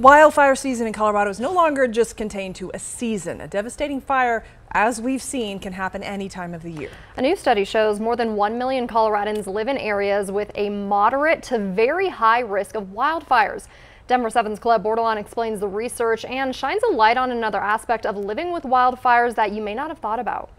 Wildfire season in Colorado is no longer just contained to a season. A devastating fire, as we've seen, can happen any time of the year. A new study shows more than 1 million Coloradans live in areas with a moderate to very high risk of wildfires. Denver 7's Colette Bordelon explains the research and shines a light on another aspect of living with wildfires that you may not have thought about.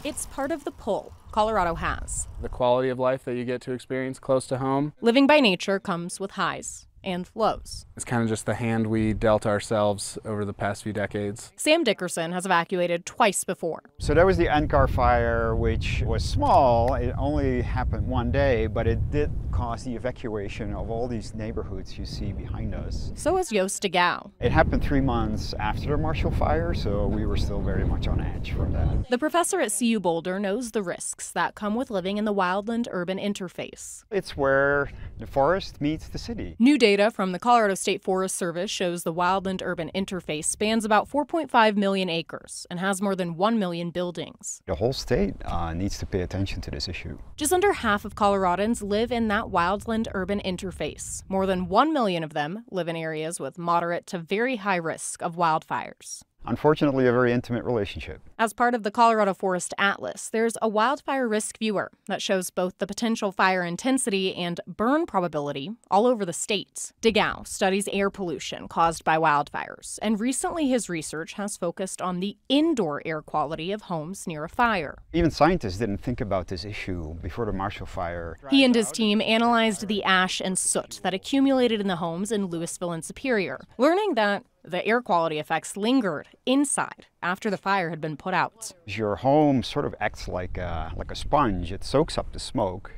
It's part of the pull Colorado has. The quality of life that you get to experience close to home. Living by nature comes with highs and lows. It's kind of just the hand we dealt ourselves over the past few decades. Sam Dickerson has evacuated twice before. So there was the NCAR fire, which was small. It only happened one day, but it did cause the evacuation of all these neighborhoods you see behind us. So is Yost DeGau. It happened 3 months after the Marshall Fire, so we were still very much on edge from that. The professor at CU Boulder knows the risks that come with living in the wildland-urban interface. It's where the forest meets the city. New data from the Colorado State Forest Service shows the wildland-urban interface spans about 4.5 million acres and has more than 1 million buildings. The whole state needs to pay attention to this issue. Just under half of Coloradans live in that wildland-urban interface. More than 1 million of them live in areas with moderate to very high risk of wildfires. Unfortunately, a very intimate relationship. As part of the Colorado Forest Atlas, there's a wildfire risk viewer that shows both the potential fire intensity and burn probability all over the state. DeGau studies air pollution caused by wildfires, and recently his research has focused on the indoor air quality of homes near a fire. Even scientists didn't think about this issue before the Marshall Fire. He and his team analyzed the ash and soot that accumulated in the homes in Louisville and Superior, learning that the air quality effects lingered inside after the fire had been put out. Your home sort of acts like a sponge. It soaks up the smoke,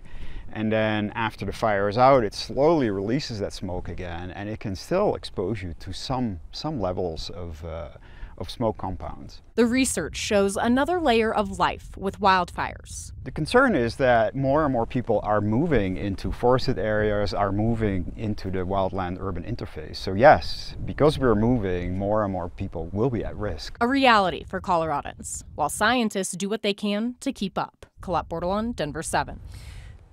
and then after the fire is out, it slowly releases that smoke again, and it can still expose you to some levels of smoke compounds. The research shows another layer of life with wildfires. The concern is that more and more people are moving into forested areas, are moving into the wildland-urban interface. So yes, because we're moving, more and more people will be at risk. A reality for Coloradans, while scientists do what they can to keep up. Colette Bordelon, Denver 7.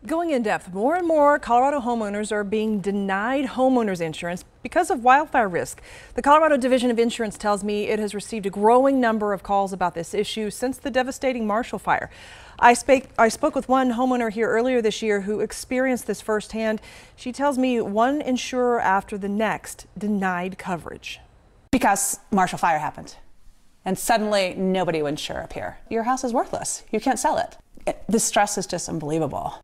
Going in depth, more and more Colorado homeowners are being denied homeowners insurance because of wildfire risk. The Colorado Division of Insurance tells me it has received a growing number of calls about this issue since the devastating Marshall Fire. I spoke with one homeowner here earlier this year who experienced this firsthand. She tells me one insurer after the next denied coverage. Because Marshall Fire happened, and suddenly nobody would insure up here. Your house is worthless. You can't sell it. The stress is just unbelievable.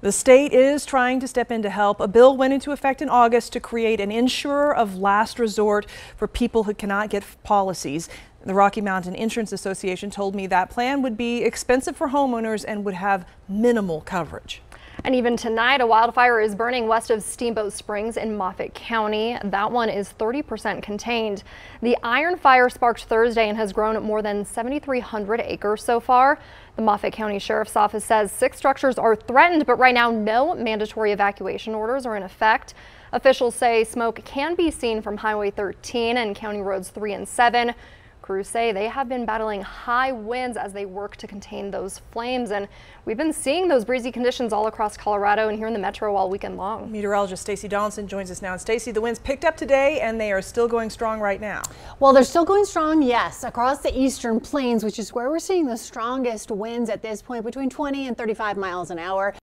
The state is trying to step in to help. A bill went into effect in August to create an insurer of last resort for people who cannot get policies. The Rocky Mountain Insurance Association told me that plan would be expensive for homeowners and would have minimal coverage. And even tonight, a wildfire is burning west of Steamboat Springs in Moffat County. That one is 30% contained. The Iron Fire sparked Thursday and has grown more than 7,300 acres so far. The Moffat County Sheriff's Office says 6 structures are threatened, but right now no mandatory evacuation orders are in effect. Officials say smoke can be seen from Highway 13 and County Roads 3 and 7. Crews say they have been battling high winds as they work to contain those flames, and we've been seeing those breezy conditions all across Colorado and here in the metro all weekend long. Meteorologist Stacy Donaldson joins us now. And Stacy, the winds picked up today and they are still going strong right now. Well, they're still going strong, yes, across the eastern plains, which is where we're seeing the strongest winds at this point, between 20 and 35 miles an hour.